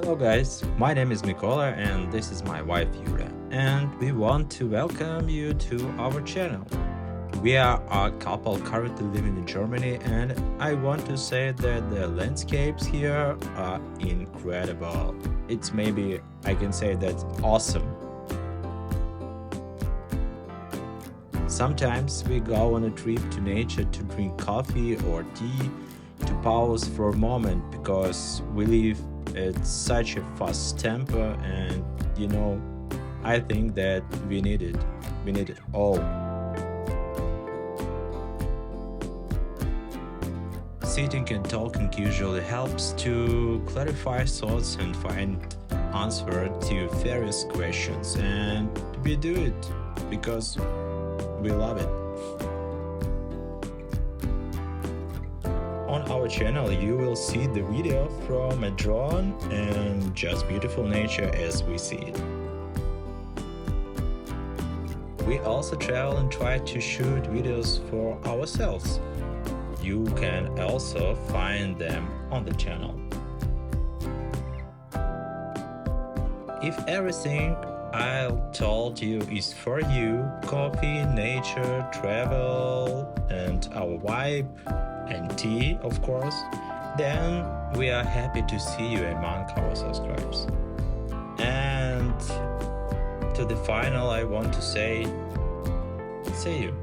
Hello guys, my name is Mykola and this is my wife Yuliia, and we want to welcome you to our channel. We are a couple currently living in Germany, and I want to say that the landscapes here are incredible. It's maybe I can say that's awesome. Sometimes we go on a trip to nature to drink coffee or tea, to pause for a moment because we live at such a fast tempo, and I think that we need it. We need it all. Sitting and talking usually helps to clarify thoughts and find answer to various questions, and we do it because we love it. On our channel you will see the video from a drone and just beautiful nature as we see it. We also travel and try to shoot videos for ourselves. You can also find them on the channel. If everything I told you is for you, coffee, nature, travel, and our vibe, and tea, of course, then we are happy to see you among our subscribers. And to the final, I want to say, see you.